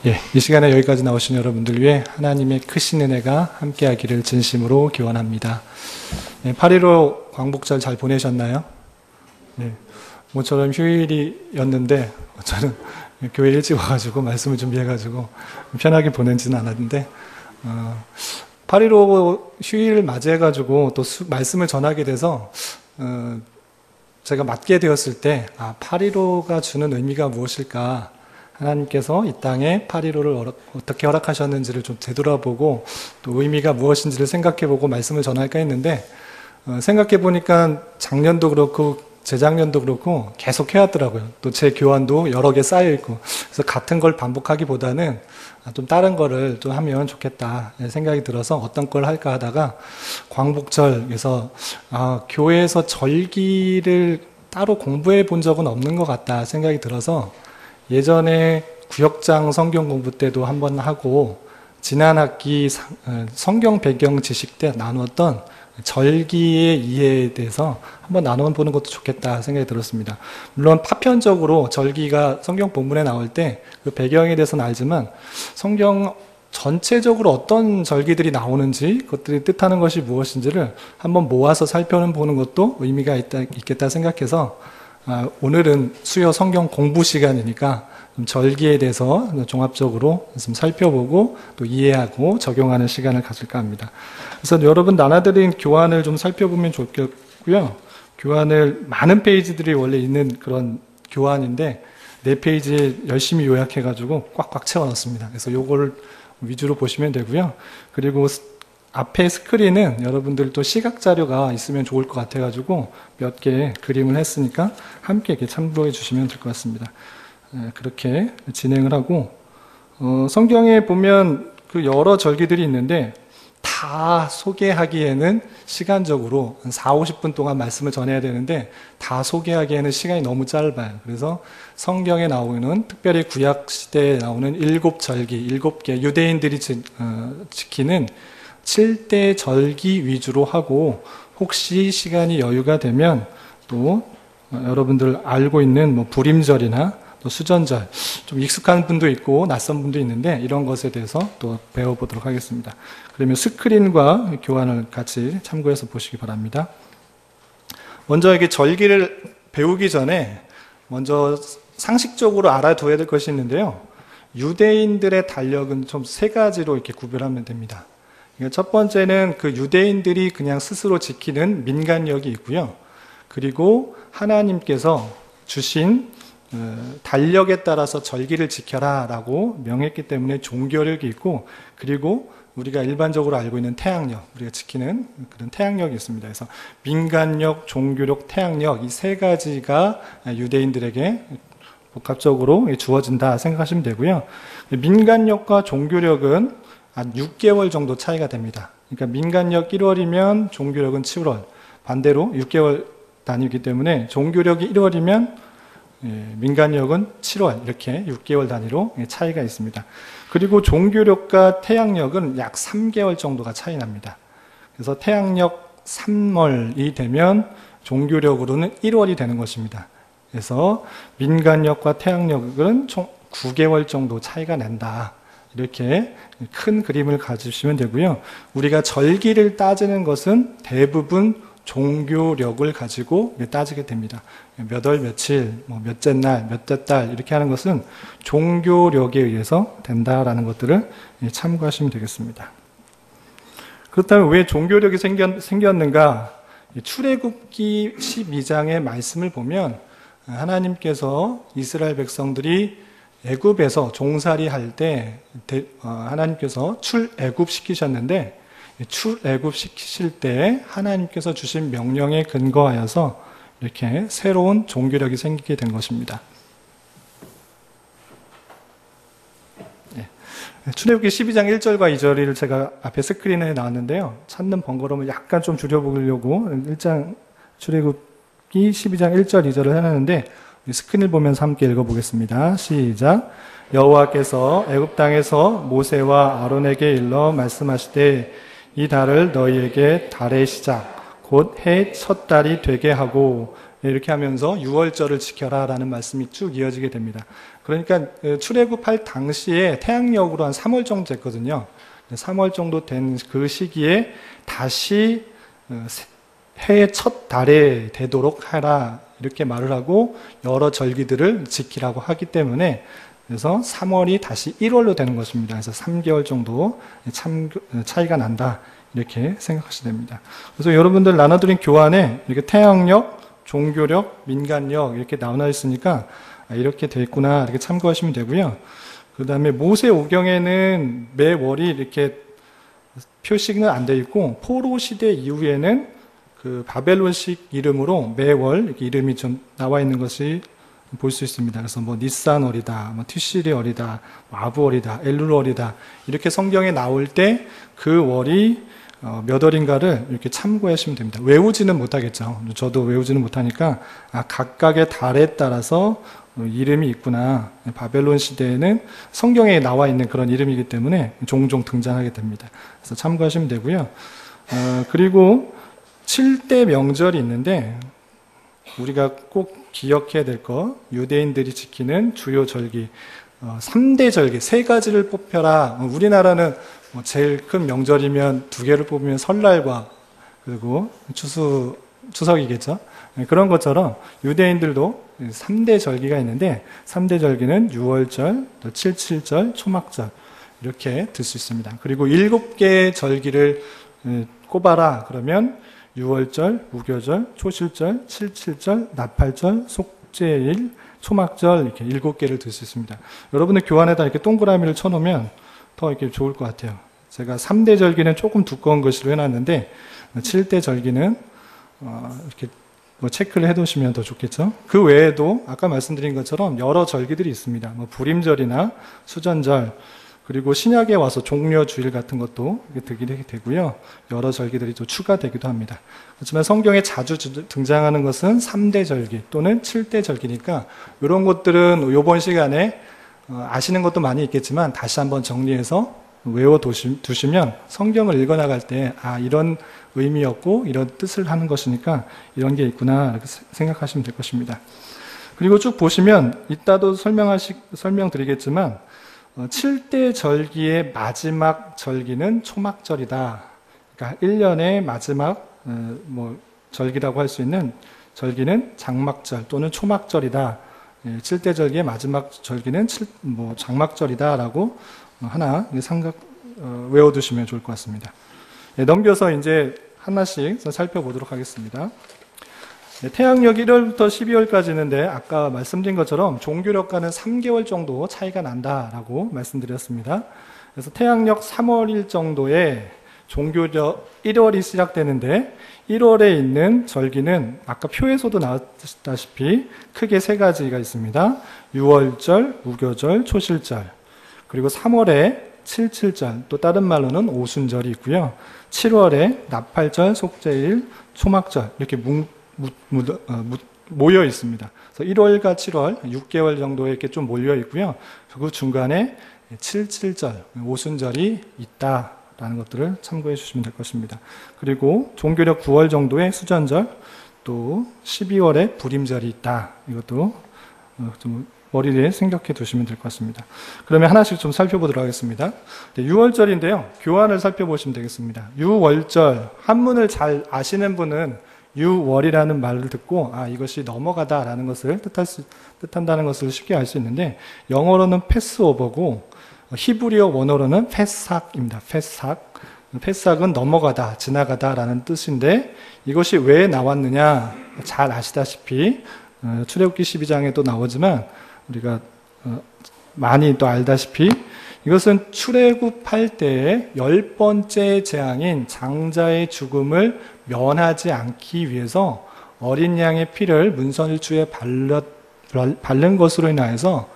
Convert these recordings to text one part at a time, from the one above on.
이 시간에 여기까지 나오신 여러분들 위해 하나님의 크신 은혜가 함께하기를 진심으로 기원합니다. 8.15 광복절 잘 보내셨나요? 모처럼 휴일이었는데 저는 교회 일찍 와가지고 말씀을 준비해가지고 편하게 보내지는 않았는데 8.15 휴일을 맞이해가지고 또 말씀을 전하게 돼서 제가 맡게 되었을 때 8.15가 주는 의미가 무엇일까, 하나님께서 이 땅에 8.15를 어떻게 허락하셨는지를 좀 되돌아보고 또 의미가 무엇인지를 생각해보고 말씀을 전할까 했는데 생각해 보니까 작년도 그렇고 재작년도 그렇고 계속 해왔더라고요. 또 제 교환도 여러 개 쌓여있고, 그래서 같은 걸 반복하기보다는 좀 다른 거를 좀 하면 좋겠다 생각이 들어서 어떤 걸 할까 하다가 광복절에서 교회에서 절기를 따로 공부해 본 적은 없는 것 같다 생각이 들어서 예전에 구역장 성경 공부 때도 한번 하고 지난 학기 성경 배경 지식 때 나누었던 절기의 이해에 대해서 한번 나눠보는 것도 좋겠다 생각이 들었습니다. 물론 파편적으로 절기가 성경 본문에 나올 때 그 배경에 대해서는 알지만 성경 전체적으로 어떤 절기들이 나오는지, 그것들이 뜻하는 것이 무엇인지를 한번 모아서 살펴보는 것도 의미가 있겠다 생각해서 오늘은 수요 성경 공부 시간이니까 좀 절기에 대해서 종합적으로 좀 살펴보고 또 이해하고 적용하는 시간을 가질까 합니다. 그래서 여러분 나눠드린 교환을 좀 살펴보면 좋겠고요. 교환을 많은 페이지들이 원래 있는 그런 교환인데 4페이지에 열심히 요약해가지고 꽉꽉 채워놨습니다. 그래서 요거를 위주로 보시면 되고요. 그리고 앞에 스크린은 여러분들 또 시각 자료가 있으면 좋을 것 같아가지고 몇 개 그림을 했으니까 함께 이렇게 참고해 주시면 될 것 같습니다. 그렇게 진행을 하고 성경에 보면 그 여러 절기들이 있는데 다 소개하기에는 시간적으로 한 40-50분 동안 말씀을 전해야 되는데 다 소개하기에는 시간이 너무 짧아요. 그래서 성경에 나오는, 특별히 구약 시대에 나오는 7절기, 7개 유대인들이 지키는 7대 절기 위주로 하고, 혹시 시간이 여유가 되면 또 여러분들 알고 있는 뭐 불임절이나 또 수전절, 좀 익숙한 분도 있고 낯선 분도 있는데 이런 것에 대해서 또 배워보도록 하겠습니다. 그러면 스크린과 교환을 같이 참고해서 보시기 바랍니다. 먼저 이게 절기를 배우기 전에 먼저 상식적으로 알아둬야 될 것이 있는데요. 유대인들의 달력은 좀 3가지로 이렇게 구별하면 됩니다. 첫 번째는 그 유대인들이 그냥 스스로 지키는 민간력이 있고요. 그리고 하나님께서 주신 달력에 따라서 절기를 지켜라 라고 명했기 때문에 종교력이 있고, 그리고 우리가 일반적으로 알고 있는 태양력, 우리가 지키는 그런 태양력이 있습니다. 그래서 민간력, 종교력, 태양력, 이 3가지가 유대인들에게 복합적으로 주어진다 생각하시면 되고요. 민간력과 종교력은 한 6개월 정도 차이가 됩니다. 그러니까 민간력 1월이면 종교력은 7월, 반대로 6개월 단위이기 때문에 종교력이 1월이면 민간력은 7월, 이렇게 6개월 단위로 차이가 있습니다. 그리고 종교력과 태양력은 약 3개월 정도가 차이 납니다. 그래서 태양력 3월이 되면 종교력으로는 1월이 되는 것입니다. 그래서 민간력과 태양력은 총 9개월 정도 차이가 난다. 이렇게 큰 그림을 가지시면 되고요. 우리가 절기를 따지는 것은 대부분 종교력을 가지고 따지게 됩니다. 몇 월, 며칠, 몇째 날, 몇째 달 이렇게 하는 것은 종교력에 의해서 된다라는 것들을 참고하시면 되겠습니다. 그렇다면 왜 종교력이 생겼는가? 출애굽기 12장의 말씀을 보면 하나님께서 이스라엘 백성들이 애굽에서 종살이 할 때 하나님께서 출애굽 시키셨는데, 출애굽 시키실 때 하나님께서 주신 명령에 근거하여서 이렇게 새로운 종교력이 생기게 된 것입니다. 출애굽기 12장 1절과 2절을 제가 앞에 스크린에 나왔는데요. 찾는 번거로움을 약간 좀 줄여보려고 출애굽기 12장 1절 2절을 해놨는데 스크린을 보면서 함께 읽어보겠습니다. 시작. 여호와께서 애굽 땅에서 모세와 아론에게 일러 말씀하시되 이 달을 너희에게 달의 시작 곧 해 첫 달이 되게 하고 이렇게 하면서 유월절을 지켜라 라는 말씀이 쭉 이어지게 됩니다. 그러니까 출애굽할 당시에 태양력으로 한 3월 정도 됐거든요. 3월 정도 된 그 시기에 다시 해의 첫 달에 되도록 하라 이렇게 말을 하고 여러 절기들을 지키라고 하기 때문에 그래서 3월이 다시 1월로 되는 것입니다. 그래서 3개월 정도 차이가 난다 이렇게 생각하시면 됩니다. 그래서 여러분들 나눠드린 교환에 이렇게 태양력, 종교력, 민간력 이렇게 나눠 있으니까 이렇게 돼 있구나 이렇게 참고하시면 되고요. 그 다음에 모세오경에는 매월이 이렇게 표시는 안 돼 있고 포로 시대 이후에는 그 바벨론식 이름으로 매월 이렇게 이름이 좀 나와 있는 것이 볼 수 있습니다. 그래서 뭐 니산월이다, 뭐 티시리월이다, 뭐 아부월이다, 엘룰월이다 이렇게 성경에 나올 때 그 월이 몇 월인가를 이렇게 참고하시면 됩니다. 외우지는 못하겠죠. 저도 외우지는 못하니까 각각의 달에 따라서 이름이 있구나. 바벨론 시대에는 성경에 나와 있는 그런 이름이기 때문에 종종 등장하게 됩니다. 그래서 참고하시면 되고요. 그리고 7대 명절이 있는데 우리가 꼭 기억해야 될 거, 유대인들이 지키는 주요 절기 3대 절기 3가지를 뽑혀라. 우리나라는 제일 큰 명절이면 2개를 뽑으면 설날과 그리고 추석이겠죠. 그런 것처럼 유대인들도 3대 절기가 있는데 3대 절기는 유월절, 또 칠칠절, 초막절 이렇게 들 수 있습니다. 그리고 7개의 절기를 꼽아라 그러면 유월절, 무교절, 초실절, 칠칠절, 나팔절, 속죄일, 초막절 이렇게 7개를 들 수 있습니다. 여러분들 교환에다 이렇게 동그라미를 쳐놓으면 더 이렇게 좋을 것 같아요. 제가 3대 절기는 조금 두꺼운 것으로 해놨는데 7대 절기는 이렇게 뭐 체크를 해두시면 더 좋겠죠. 그 외에도 아까 말씀드린 것처럼 여러 절기들이 있습니다. 뭐 불임절이나 수전절 그리고 신약에 와서 종려주일 같은 것도 되게 되고요. 여러 절기들이 또 추가되기도 합니다. 그렇지만 성경에 자주 등장하는 것은 3대 절기 또는 7대 절기니까 이런 것들은 이번 시간에 아시는 것도 많이 있겠지만 다시 한번 정리해서 외워두시면 성경을 읽어나갈 때 이런 의미였고 이런 뜻을 하는 것이니까 이런 게 있구나 이렇게 생각하시면 될 것입니다. 그리고 쭉 보시면 이따도 설명드리겠지만 7대 절기의 마지막 절기는 초막절이다. 그러니까 1년의 마지막 절기라고 할 수 있는 절기는 장막절 또는 초막절이다. 7대 절기의 마지막 절기는 장막절이다라고 하나 외워두시면 좋을 것 같습니다. 넘겨서 이제 하나씩 살펴보도록 하겠습니다. 태양력 1월부터 12월까지 있는데 아까 말씀드린 것처럼 종교력과는 3개월 정도 차이가 난다라고 말씀드렸습니다. 그래서 태양력 3월일 정도에 종교력 1월이 시작되는데 1월에 있는 절기는 아까 표에서도 나왔다시피 크게 3가지가 있습니다. 유월절, 무교절, 초실절 그리고 3월에 칠칠절 또 다른 말로는 오순절이 있고요. 7월에 나팔절, 속죄일, 초막절 이렇게 모여 있습니다. 그래서 1월과 7월, 6개월 정도에 이렇게 좀 몰려 있고요. 그 중간에 7.7절, 오순절이 있다라는 것들을 참고해 주시면 될 것입니다. 그리고 종교력 9월 정도의 수전절, 또 12월에 불임절이 있다. 이것도 좀 머리에 생각해 두시면 될 것 같습니다. 그러면 하나씩 좀 살펴보도록 하겠습니다. 6월절인데요. 교환을 살펴보시면 되겠습니다. 6월절, 한문을 잘 아시는 분은 6월이라는 말을 듣고 이것이 넘어가다라는 것을 뜻한다는 것을 쉽게 알 수 있는데 영어로는 패스오버고 히브리어 원어로는 페삭입니다. 페삭은 넘어가다, 지나가다라는 뜻인데 이것이 왜 나왔느냐 잘 아시다시피 출애굽기 12장에도 나오지만 우리가 많이 또 알다시피 이것은 출애굽할 때의 10번째 재앙인 장자의 죽음을 면하지 않기 위해서 어린 양의 피를 문설주에 바른 것으로 인하여서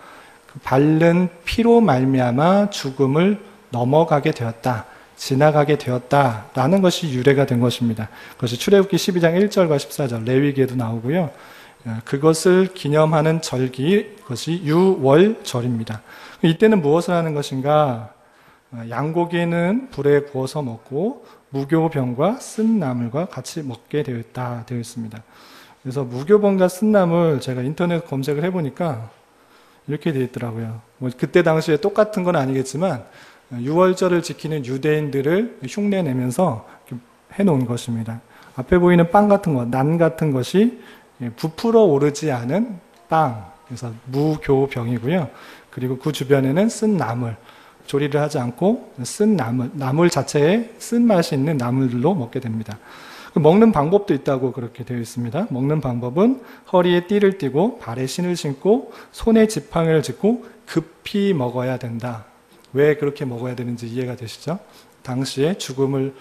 그 바른 피로 말미암아 죽음을 넘어가게 되었다, 지나가게 되었다라는 것이 유래가 된 것입니다. 그것이 출애굽기 12장 1절과 14절 레위기에도 나오고요. 그것을 기념하는 절기, 그것이 유월절입니다. 이때는 무엇을 하는 것인가? 양고기는 불에 구워서 먹고 무교병과 쓴 나물과 같이 먹게 되어 있습니다. 그래서 무교병과 쓴나물 제가 인터넷 검색을 해보니까 이렇게 되어 있더라고요. 뭐 그때 당시에 똑같은 건 아니겠지만 유월절을 지키는 유대인들을 흉내내면서 해놓은 것입니다. 앞에 보이는 빵 같은 것, 난 같은 것이 부풀어 오르지 않은 빵, 그래서 무교병이고요. 그리고 그 주변에는 쓴 나물, 조리를 하지 않고 쓴 나물 자체에 쓴맛이 있는 나물들로 먹게 됩니다. 먹는 방법도 있다고 그렇게 되어 있습니다. 먹는 방법은 허리에 띠를 띠고 발에 신을 신고 손에 지팡이를 짚고 급히 먹어야 된다. 왜 그렇게 먹어야 되는지 이해가 되시죠? 당시에 죽음을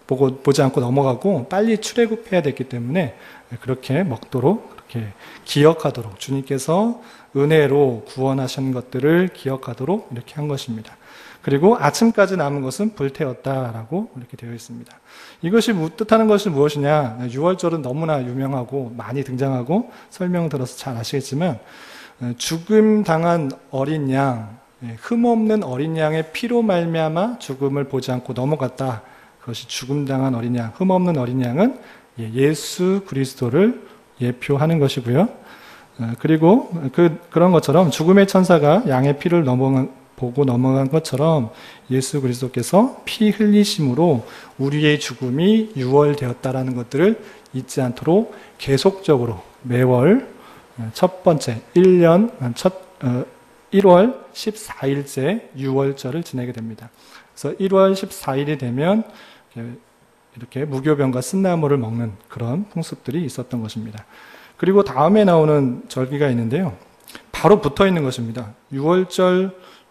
보지 않고 넘어가고 빨리 출애굽해야 됐기 때문에 그렇게 먹도록, 그렇게 기억하도록, 주님께서 은혜로 구원하신 것들을 기억하도록 이렇게 한 것입니다. 그리고 아침까지 남은 것은 불태웠다라고 이렇게 되어 있습니다. 이것이 뜻하는 것이 무엇이냐? 유월절은 너무나 유명하고 많이 등장하고 설명 들어서 잘 아시겠지만 죽음 당한 어린 양, 흠없는 어린 양의 피로 말미암아 죽음을 보지 않고 넘어갔다. 그것이 죽음 당한 어린 양, 흠없는 어린 양은 예수 그리스도를 예표하는 것이고요. 그리고 그런 것처럼 죽음의 천사가 양의 피를 보고 넘어간 것처럼 예수 그리스도께서 피 흘리심으로 우리의 죽음이 유월되었다라는 것들을 잊지 않도록 계속적으로 매월 첫 번째 1월 14일째 유월절을 지내게 됩니다. 그래서 1월 14일이 되면 이렇게 무교병과 쓴나물을 먹는 그런 풍습들이 있었던 것입니다. 그리고 다음에 나오는 절기가 있는데요. 바로 붙어 있는 것입니다. 유월절은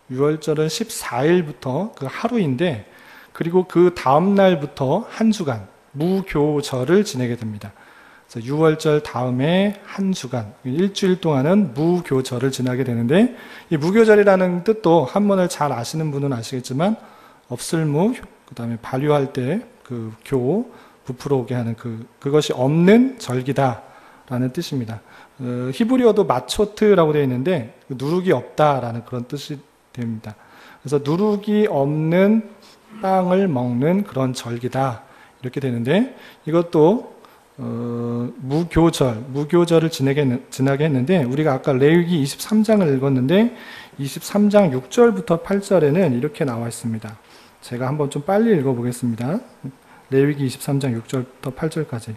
14일부터 그 하루인데, 그리고 그 다음 날부터 한 주간 무교절을 지내게 됩니다. 그래서 유월절 다음에 한 주간, 일주일 동안은 무교절을 지나게 되는데, 이 무교절이라는 뜻도 한문을 잘 아시는 분은 아시겠지만 없을무, 그 다음에 발효할 때 그 부풀어 오게 하는 그것이 없는 절기다라는 뜻입니다. 히브리어도 마초트라고 되어 있는데 누룩이 없다라는 그런 뜻이 됩니다. 그래서 누룩이 없는 빵을 먹는 그런 절기다 이렇게 되는데, 이것도 무교절을 지나게 했는데, 우리가 아까 레위기 23장을 읽었는데 23장 6절부터 8절에는 이렇게 나와 있습니다. 제가 한번 좀 빨리 읽어보겠습니다. 레위기 23장 6절부터 8절까지.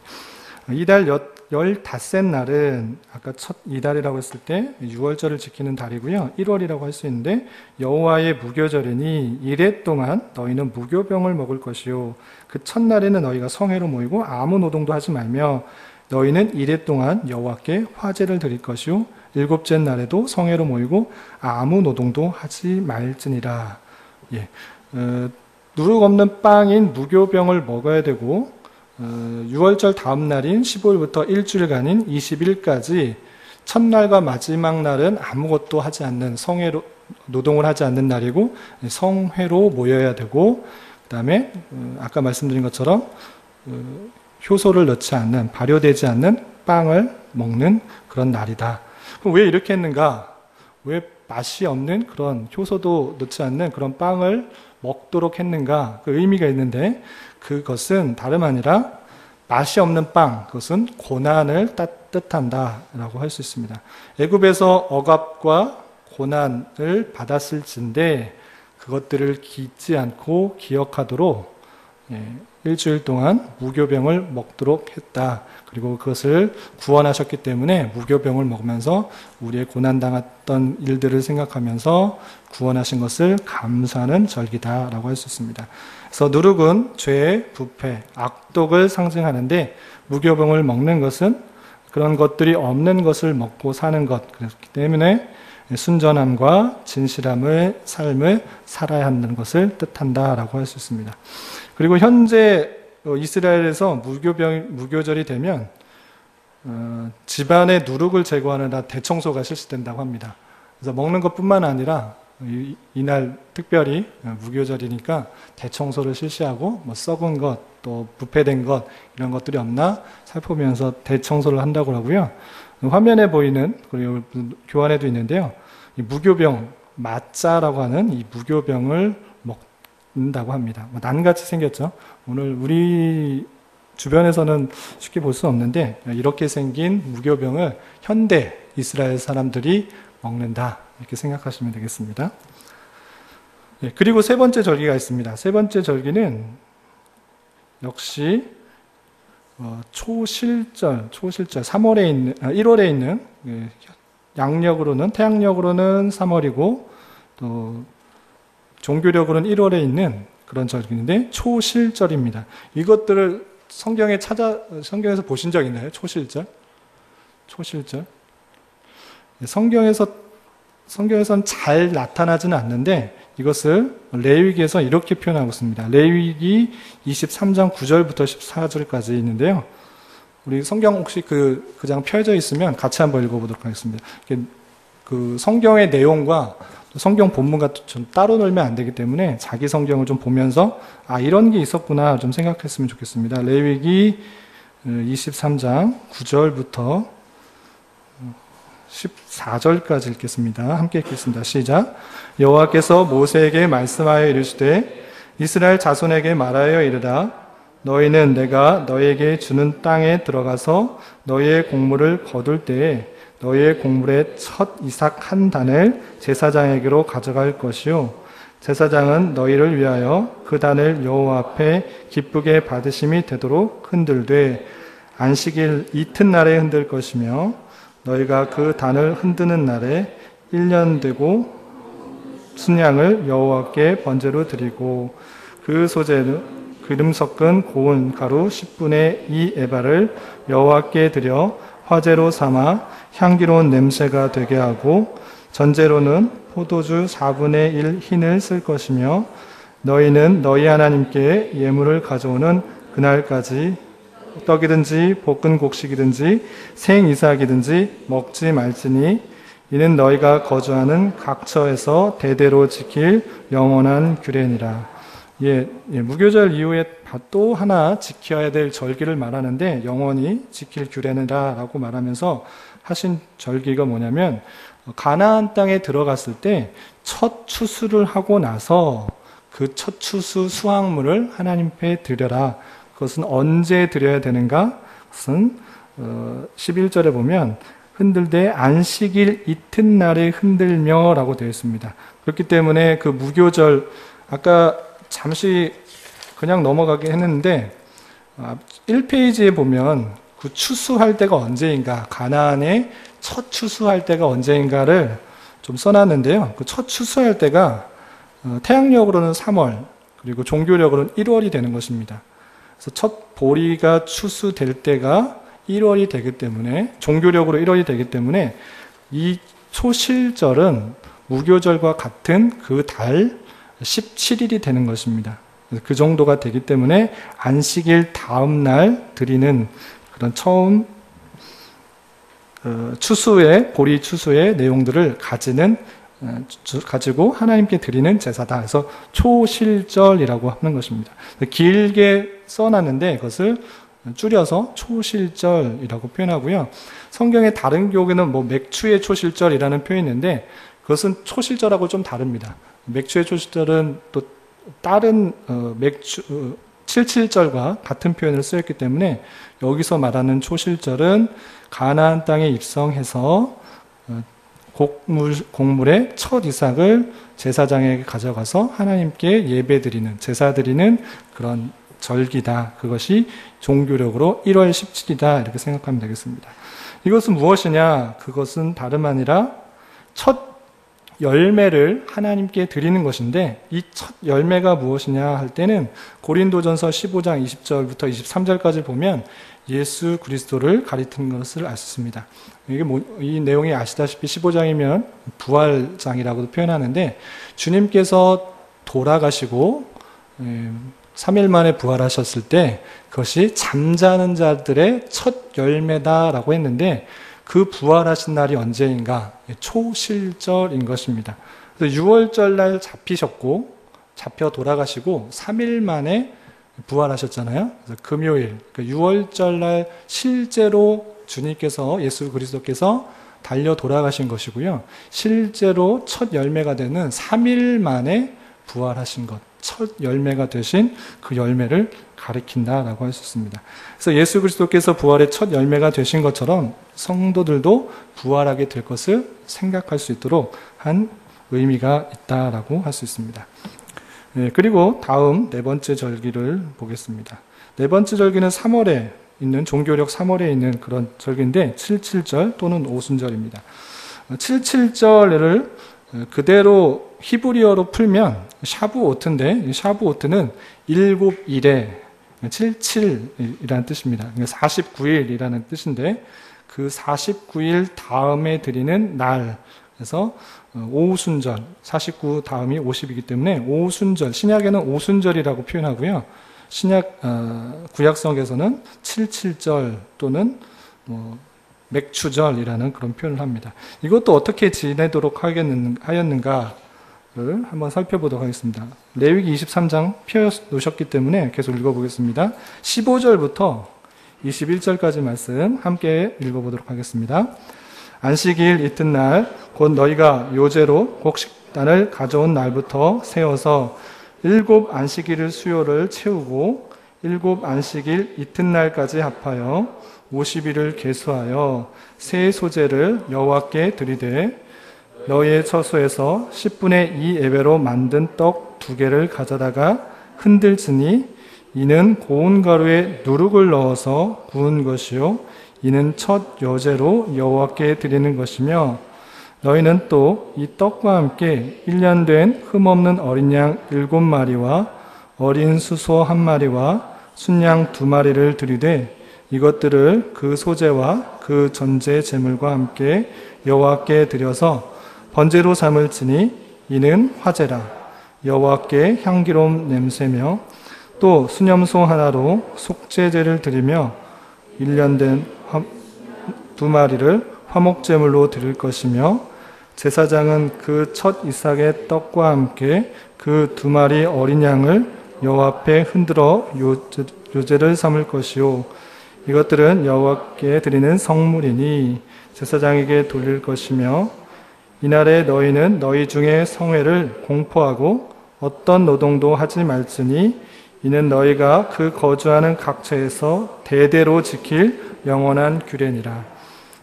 이달 15날은 아까 첫 이달이라고 했을 때 6월절을 지키는 달이고요. 1월이라고 할 수 있는데, 여호와의 무교절이니 이래 동안 너희는 무교병을 먹을 것이요 그 첫날에는 너희가 성회로 모이고 아무 노동도 하지 말며 너희는 이래 동안 여호와께 화제를 드릴 것이요 일곱째 날에도 성회로 모이고 아무 노동도 하지 말지니라. 누룩 없는 빵인 무교병을 먹어야 되고, 6월절 다음 날인 15일부터 일주일간인 20일까지 첫날과 마지막 날은 아무것도 하지 않는 성회로, 노동을 하지 않는 날이고 성회로 모여야 되고, 그 다음에 아까 말씀드린 것처럼 효소를 넣지 않는, 발효되지 않는 빵을 먹는 그런 날이다. 그럼 왜 이렇게 했는가? 왜 맛이 없는 그런 효소도 넣지 않는 그런 빵을 먹도록 했는가? 그 의미가 있는데, 그것은 다름 아니라 맛이 없는 빵, 그것은 고난을 뜻한다라고 할 수 있습니다. 애굽에서 억압과 고난을 받았을진데 그것들을 잊지 않고 기억하도록 일주일 동안 무교병을 먹도록 했다. 그리고 그것을 구원하셨기 때문에 무교병을 먹으면서 우리의 고난당했던 일들을 생각하면서 구원하신 것을 감사하는 절기다라고 할 수 있습니다. 그래서 누룩은 죄, 부패, 악독을 상징하는데, 무교병을 먹는 것은 그런 것들이 없는 것을 먹고 사는 것, 그렇기 때문에 순전함과 진실함의 삶을 살아야 하는 것을 뜻한다라고 할 수 있습니다. 그리고 현재 이스라엘에서 무교절이 되면 집안의 누룩을 제거하느라 대청소가 실시된다고 합니다. 그래서 먹는 것뿐만 아니라 이날 특별히 무교절이니까 대청소를 실시하고 썩은 것, 또 부패된 것, 이런 것들이 없나 살펴보면서 대청소를 한다고 하고요. 화면에 보이는, 그리고 교환에도 있는데요, 이 무교병, 마짜라고 하는 이 무교병을 먹는다고 합니다. 난같이 생겼죠. 오늘 우리 주변에서는 쉽게 볼 수 없는데 이렇게 생긴 무교병을 현대 이스라엘 사람들이 먹는다 이렇게 생각하시면 되겠습니다. 그리고 세 번째 절기가 있습니다. 세 번째 절기는 역시 초실절 3월에 있는 1월에 있는 양력으로는 태양력으로는 3월이고 또 종교력으로는 1월에 있는 그런 절기인데 초실절입니다. 이것들을 성경에서 보신 적 있나요? 초실절? 성경에선 잘 나타나지는 않는데 이것을 레위기에서 이렇게 표현하고 있습니다. 레위기 23장 9절부터 14절까지 있는데요. 우리 성경 혹시 그 장 펴져 있으면 같이 한번 읽어보도록 하겠습니다. 그 성경의 내용과 성경 본문과 좀 따로 놀면 안 되기 때문에 자기 성경을 좀 보면서 이런 게 있었구나 좀 생각했으면 좋겠습니다. 레위기 23장 9절부터 14절까지 읽겠습니다. 함께 읽겠습니다. 시작. 여호와께서 모세에게 말씀하여 이르시되 이스라엘 자손에게 말하여 이르라. 너희는 내가 너희에게 주는 땅에 들어가서 너희의 곡물을 거둘 때에 너희의 곡물의 첫 이삭 한 단을 제사장에게로 가져갈 것이요 제사장은 너희를 위하여 그 단을 여호와 앞에 기쁘게 받으심이 되도록 흔들되 안식일 이튿날에 흔들 것이며 너희가 그 단을 흔드는 날에 1년 되고 순양을 여호와께 번제로 드리고 그 소재는 기름 섞은 고운 가루 10분의 2 에바를 여호와께 드려 화제로 삼아 향기로운 냄새가 되게 하고 전제로는 포도주 4분의 1 흰을 쓸 것이며 너희는 너희 하나님께 예물을 가져오는 그날까지 떡이든지 볶은 곡식이든지 생이삭이든지 먹지 말지니 이는 너희가 거주하는 각처에서 대대로 지킬 영원한 규례니라. 무교절 이후에 또 하나 지켜야 될 절기를 말하는데 영원히 지킬 규례니라 라고 말하면서 하신 절기가 뭐냐면 가나안 땅에 들어갔을 때 첫 추수를 하고 나서 그 첫 추수 수확물을 하나님 앞에 드려라. 그것은 언제 드려야 되는가? 그것은 11절에 보면 흔들되 안식일 이튿날에 흔들며 라고 되어 있습니다. 그렇기 때문에 그 무교절 아까 잠시 그냥 넘어가긴 했는데 1페이지에 보면 그 추수할 때가 언제인가 가나안에 첫 추수할 때가 언제인가를 좀 써놨는데요. 그 첫 추수할 때가 태양력으로는 3월 그리고 종교력으로는 1월이 되는 것입니다. 그래서 첫 보리가 추수될 때가 1월이 되기 때문에 종교력으로 1월이 되기 때문에 이 초실절은 무교절과 같은 그 달 17일이 되는 것입니다. 그 정도가 되기 때문에 안식일 다음 날 드리는 그런 처음 추수의 보리 추수의 내용들을 가지고 하나님께 드리는 제사다. 그래서 초실절이라고 하는 것입니다. 길게 써놨는데 그것을 줄여서 초실절이라고 표현하고요. 성경의 다른 교회는 맥추의 초실절이라는 표현이 있는데 그것은 초실절하고 좀 다릅니다. 맥추의 초실절은 또 다른 맥추 77절과 같은 표현을 쓰였기 때문에 여기서 말하는 초실절은 가나안 땅에 입성해서 곡물의 첫 이삭을 제사장에게 가져가서 하나님께 예배드리는 제사드리는 그런 절기다. 그것이 종교력으로 1월 17일이다. 이렇게 생각하면 되겠습니다. 이것은 무엇이냐? 그것은 다름 아니라 첫 열매를 하나님께 드리는 것인데 이 첫 열매가 무엇이냐 할 때는 고린도전서 15장 20절부터 23절까지 보면 예수 그리스도를 가리키는 것을 알 수 있습니다. 이 내용이 아시다시피 15장이면 부활장이라고도 표현하는데 주님께서 돌아가시고 3일 만에 부활하셨을 때 그것이 잠자는 자들의 첫 열매다라고 했는데 그 부활하신 날이 언제인가? 초실절인 것입니다. 그래서 6월절 날 잡혀 돌아가시고 3일 만에 부활하셨잖아요. 그래서 금요일, 6월절 날 실제로 주님께서 예수 그리스도께서 달려 돌아가신 것이고요. 실제로 첫 열매가 되는 3일 만에 부활하신 것. 첫 열매가 되신 그 열매를 가리킨다라고 할 수 있습니다. 그래서 예수 그리스도께서 부활의 첫 열매가 되신 것처럼 성도들도 부활하게 될 것을 생각할 수 있도록 한 의미가 있다라고 할 수 있습니다. 그리고 다음 네 번째 절기를 보겠습니다. 네 번째 절기는 3월에 있는, 종교력 3월에 있는 그런 절기인데 77절 또는 오순절입니다. 77절을 그대로 히브리어로 풀면 샤부오트인데, 샤부오트는 7일에 77이라는 뜻입니다. 49일이라는 뜻인데 그 49일 다음에 드리는 날, 그래서 오순절, 49 다음이 50이기 때문에 오순절, 신약에는 오순절이라고 표현하고요. 구약성에서는 77절 또는 맥추절이라는 그런 표현을 합니다. 이것도 어떻게 지내도록 하였는가를 한번 살펴보도록 하겠습니다. 레위기 23장 펴 놓으셨기 때문에 계속 읽어보겠습니다. 15절부터 21절까지 말씀 함께 읽어보도록 하겠습니다. 안식일 이튿날 곧 너희가 요제로 곡식단을 가져온 날부터 세어서 7 안식일을 수요를 채우고 7 안식일 이튿날까지 합하여 50일을 계수하여 새 소재를 여호와께 드리되 너희의 처소에서 10분의 2 에베로 만든 떡 2개를 가져다가 흔들지니 이는 고운 가루에 누룩을 넣어서 구운 것이요 이는 첫 요제로 여호와께 드리는 것이며 너희는 또 이 떡과 함께 1년 된 흠없는 어린 양 7마리와 어린 수소 1마리와 순양 2마리를 드리되 이것들을 그 소재와 그 전제 제물과 함께 여호와께 드려서 번제로 삼을지니 이는 화제라 여호와께 향기로운 냄새며 또 수념소 하나로 속죄제를 드리며 1년 된 2마리를 화목제물로 드릴 것이며 제사장은 그 첫 이삭의 떡과 함께 그 2마리 어린 양을 여호와 앞에 흔들어 요제를 삼을 것이요 이것들은 여호와께 드리는 성물이니 제사장에게 돌릴 것이며 이날에 너희는 너희 중에 성회를 공포하고 어떤 노동도 하지 말지니 이는 너희가 그 거주하는 각처에서 대대로 지킬 영원한 규례니라.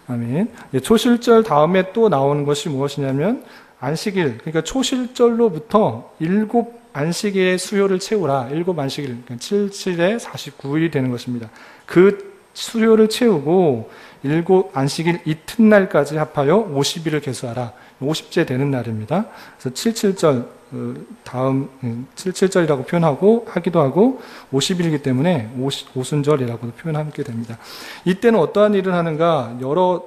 아멘. 초실절 다음에 또 나오는 것이 무엇이냐면 안식일, 그러니까 초실절로부터 7 안식일의 수요를 채우라. 7 안식일, 그러니까 77에 49일이 되는 것입니다. 그 수요를 채우고 7 안식일 이튿날까지 합하여 50일을 계수하라. 50째 되는 날입니다. 그래서 77절 다음 77절이라고 표현하고 하기도 하고 50일이기 때문에 오순절이라고도 표현하게 됩니다. 이때는 어떠한 일을 하는가? 여러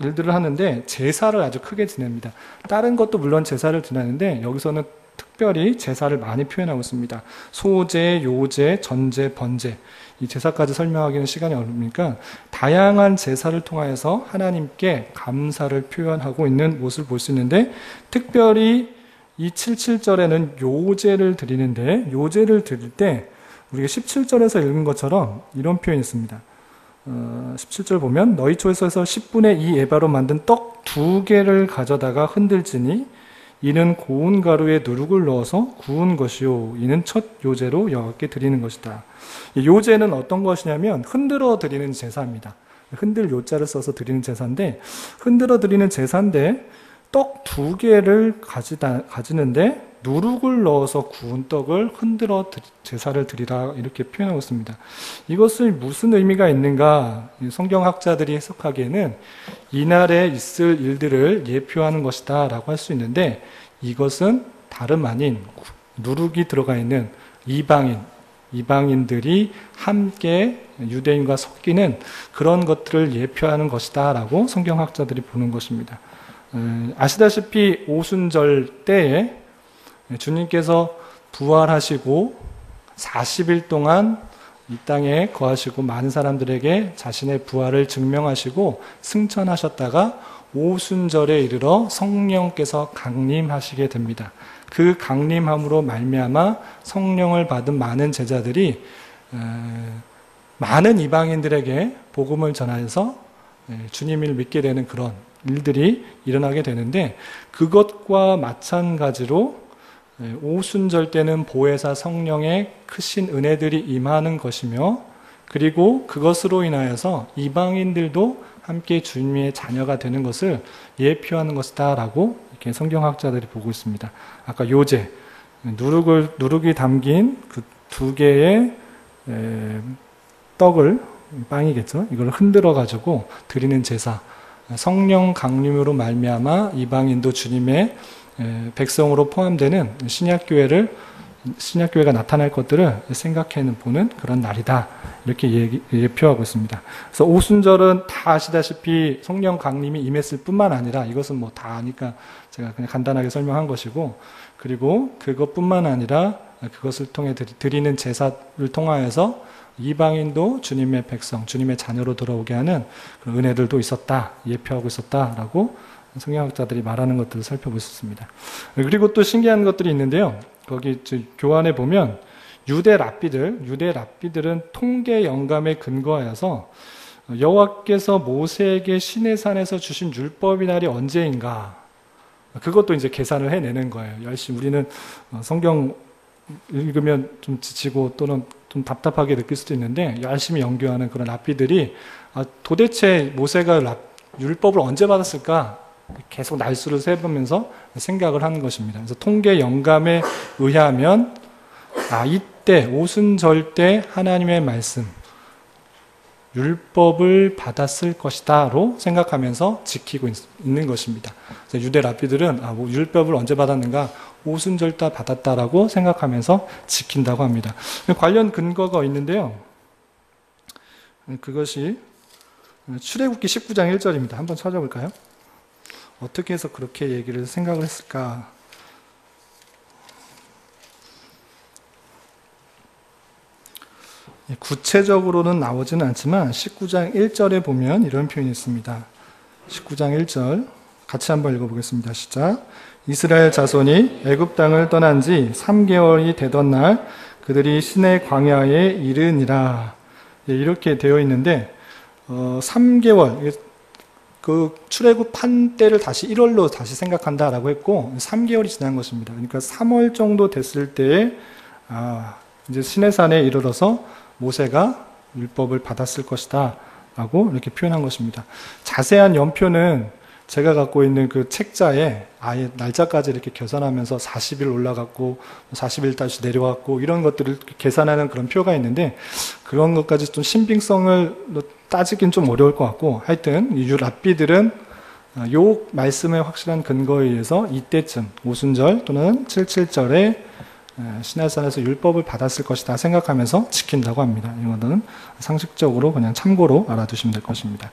일들을 하는데 제사를 아주 크게 지냅니다. 다른 것도 물론 제사를 지내는데 여기서는 특별히 제사를 많이 표현하고 있습니다. 소제, 요제, 전제, 번제. 이 제사까지 설명하기는 시간이 어렵으니까 다양한 제사를 통하여서 하나님께 감사를 표현하고 있는 모습을 볼 수 있는데 특별히 이 77절에는 요제를 드리는데 요제를 드릴 때 우리가 17절에서 읽은 것처럼 이런 표현이 있습니다. 17절 보면 너희 초에서 10분의 2 에바로 만든 떡 2개를 가져다가 흔들지니 이는 고운 가루에 누룩을 넣어서 구운 것이요 이는 첫 요제로 여호와께 드리는 것이다. 요제는 어떤 것이냐면 흔들어 드리는 제사입니다. 흔들 요자를 써서 드리는 제사인데 흔들어 드리는 제사인데 떡 2개를 가지는데 누룩을 넣어서 구운 떡을 흔들어 제사를 드리라 이렇게 표현하고 있습니다. 이것을 무슨 의미가 있는가? 성경학자들이 해석하기에는 이날에 있을 일들을 예표하는 것이다 라고 할 수 있는데 이것은 다름 아닌 누룩이 들어가 있는 이방인들이 함께 유대인과 섞이는 그런 것들을 예표하는 것이다 라고 성경학자들이 보는 것입니다. 아시다시피 오순절 때에 주님께서 부활하시고 40일 동안 이 땅에 거하시고 많은 사람들에게 자신의 부활을 증명하시고 승천하셨다가 오순절에 이르러 성령께서 강림하시게 됩니다. 그 강림함으로 말미암아 성령을 받은 많은 제자들이 많은 이방인들에게 복음을 전하여서 주님을 믿게 되는 그런 일들이 일어나게 되는데 그것과 마찬가지로 오순절 때는 보혜사 성령의 크신 은혜들이 임하는 것이며, 그리고 그것으로 인하여서 이방인들도 함께 주님의 자녀가 되는 것을 예표하는 것이다 라고 이렇게 성경학자들이 보고 있습니다. 아까 요제, 누룩이 담긴 그 2개의 떡을, 빵이겠죠, 이걸 흔들어 가지고 드리는 제사, 성령 강림으로 말미암아 이방인도 주님의 백성으로 포함되는 신약교회가 나타날 것들을 생각해 보는 그런 날이다, 이렇게 예표하고 있습니다. 그래서 오순절은 다 아시다시피 성령 강림이 임했을 뿐만 아니라, 이것은 뭐 다 아니까 제가 그냥 간단하게 설명한 것이고, 그리고 그것뿐만 아니라 그것을 통해 드리는 제사를 통하여서 이방인도 주님의 백성, 주님의 자녀로 들어오게 하는 그런 은혜들도 있었다, 예표하고 있었다라고 성경학자들이 말하는 것들을 살펴볼 수 있습니다. 그리고 또 신기한 것들이 있는데요. 거기 교환에 보면 유대 랍비들은 통계 영감에 근거하여서 여호와께서 모세에게 시내산에서 주신 율법의 날이 언제인가, 그것도 이제 계산을 해내는 거예요. 열심히 우리는 성경 읽으면 좀 지치고 또는 좀 답답하게 느낄 수도 있는데, 열심히 연구하는 그런 랍비들이 도대체 모세가 율법을 언제 받았을까 계속 날수를 세보면서 생각을 하는 것입니다. 그래서 통계 영감에 의하면 이때 오순절 때 하나님의 말씀, 율법을 받았을 것이다로 생각하면서 지키고 있는 것입니다. 유대 랍비들은 율법을 언제 받았는가, 오순절 때 받았다라고 생각하면서 지킨다고 합니다. 관련 근거가 있는데요. 그것이 출애굽기 19장 1절입니다. 한번 찾아볼까요? 어떻게 해서 그렇게 얘기를 생각을 했을까? 구체적으로는 나오지는 않지만 19장 1절에 보면 이런 표현이 있습니다. 19장 1절 같이 한번 읽어보겠습니다. 시작. 이스라엘 자손이 애굽 땅을 떠난 지 3개월이 되던 날 그들이 시내 광야에 이르니라. 이렇게 되어 있는데 3개월, 그 출애굽한 때를 다시 1월로 다시 생각한다라고 했고 3개월이 지난 것입니다. 그러니까 3월 정도 됐을 때에 이제 시내산에 이르러서 모세가 율법을 받았을 것이다 라고 이렇게 표현한 것입니다. 자세한 연표는 제가 갖고 있는 그 책자에 아예 날짜까지 이렇게 계산하면서 40일 올라갔고 40일 다시 내려왔고 이런 것들을 계산하는 그런 표가 있는데, 그런 것까지 좀 신빙성을 따지긴 좀 어려울 것 같고, 하여튼 이 랍비들은 요 말씀의 확실한 근거에 의해서 이때쯤 오순절 또는 77절에 시내산에서 율법을 받았을 것이다 생각하면서 지킨다고 합니다. 이거는 상식적으로 그냥 참고로 알아두시면 될 것입니다.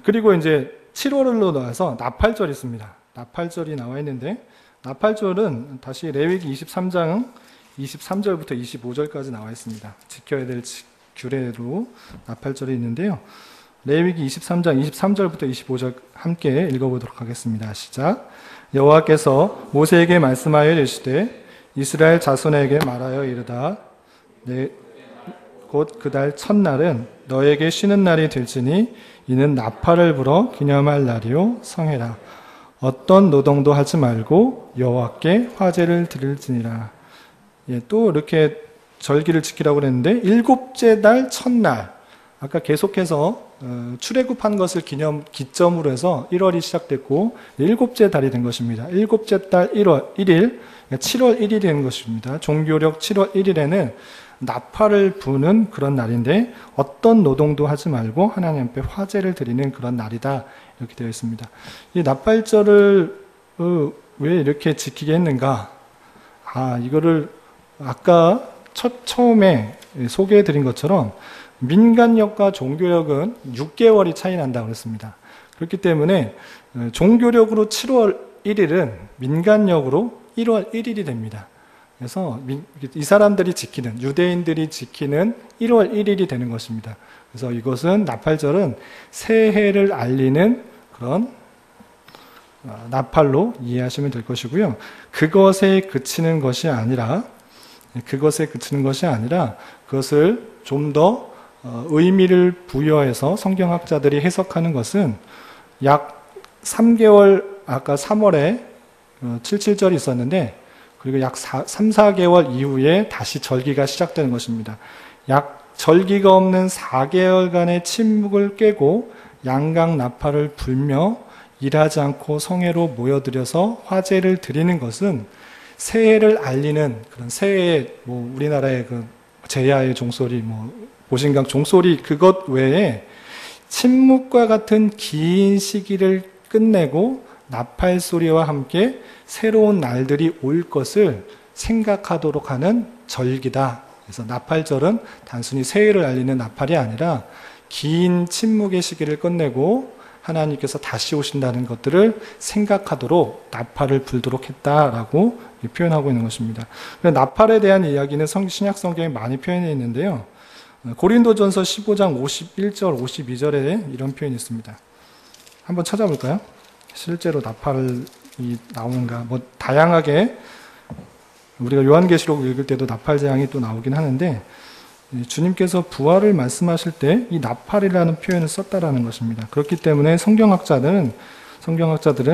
그리고 이제 7월로 나와서 나팔절이 있습니다. 나팔절이 나와 있는데, 나팔절은 다시 레위기 23장 23절부터 25절까지 나와 있습니다. 지켜야 될 규례로 나팔절이 있는데요. 레위기 23장 23절부터 25절 함께 읽어보도록 하겠습니다. 시작. 여호와께서 모세에게 말씀하여 이르시되 이스라엘 자손에게 말하여 이르다 곧 그달 첫날은 너에게 쉬는 날이 될지니 이는 나팔을 불어 기념할 날이요 성회라. 어떤 노동도 하지 말고 여호와께 화제를 드릴지니라. 또 이렇게 절기를 지키라고 그랬는데 7째 달 첫날, 아까 계속해서 출애굽한 것을 기점으로 해서 1월이 시작됐고 7째 달이 된 것입니다. 7째 달 1월 1일, 7월 1일이 된 것입니다. 종교력 7월 1일에는 나팔을 부는 그런 날인데 어떤 노동도 하지 말고 하나님 앞에 화제를 드리는 그런 날이다, 이렇게 되어 있습니다. 이 나팔절을 왜 이렇게 지키게 했는가? 이거를 아까 처음에 소개해 드린 것처럼 민간력과 종교력은 6개월이 차이 난다고 그랬습니다. 그렇기 때문에 종교력으로 7월 1일은 민간력으로 1월 1일이 됩니다. 그래서 이 사람들이 지키는, 유대인들이 지키는 1월 1일이 되는 것입니다. 그래서 이것은 나팔절은 새해를 알리는 그런 나팔로 이해하시면 될 것이고요. 그것에 그치는 것이 아니라 그것을 좀 더 의미를 부여해서 성경학자들이 해석하는 것은 약 3개월, 아까 3월에 77절이 있었는데 그리고 약 3, 4개월 이후에 다시 절기가 시작되는 것입니다. 약 절기가 없는 4개월간의 침묵을 깨고 양각 나팔을 불며 일하지 않고 성회로 모여들여서 화제를 드리는 것은 새해를 알리는 그런 새해의 우리나라의 그 제야의 종소리, 보신각 종소리 그것 외에 침묵과 같은 긴 시기를 끝내고 나팔 소리와 함께 새로운 날들이 올 것을 생각하도록 하는 절기다. 그래서 나팔절은 단순히 새해를 알리는 나팔이 아니라 긴 침묵의 시기를 끝내고 하나님께서 다시 오신다는 것들을 생각하도록 나팔을 불도록 했다라고 표현하고 있는 것입니다. 나팔에 대한 이야기는 신약 성경에 많이 표현되어 있는데요. 고린도전서 15장 51절, 52절에 이런 표현이 있습니다. 한번 찾아볼까요? 실제로 나팔이 나오는가? 다양하게 우리가 요한계시록 읽을 때도 나팔 재앙이 또 나오긴 하는데 주님께서 부활을 말씀하실 때 이 나팔이라는 표현을 썼다라는 것입니다. 그렇기 때문에 성경학자들은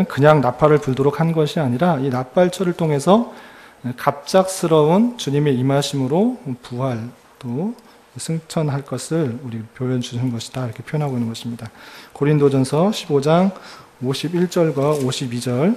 그냥 나팔을 불도록 한 것이 아니라 이 나팔철을 통해서 갑작스러운 주님의 임하심으로 부활도 승천할 것을 우리 보여 주는 것이다 이렇게 표현하고 있는 것입니다. 고린도전서 15장 51절과 52절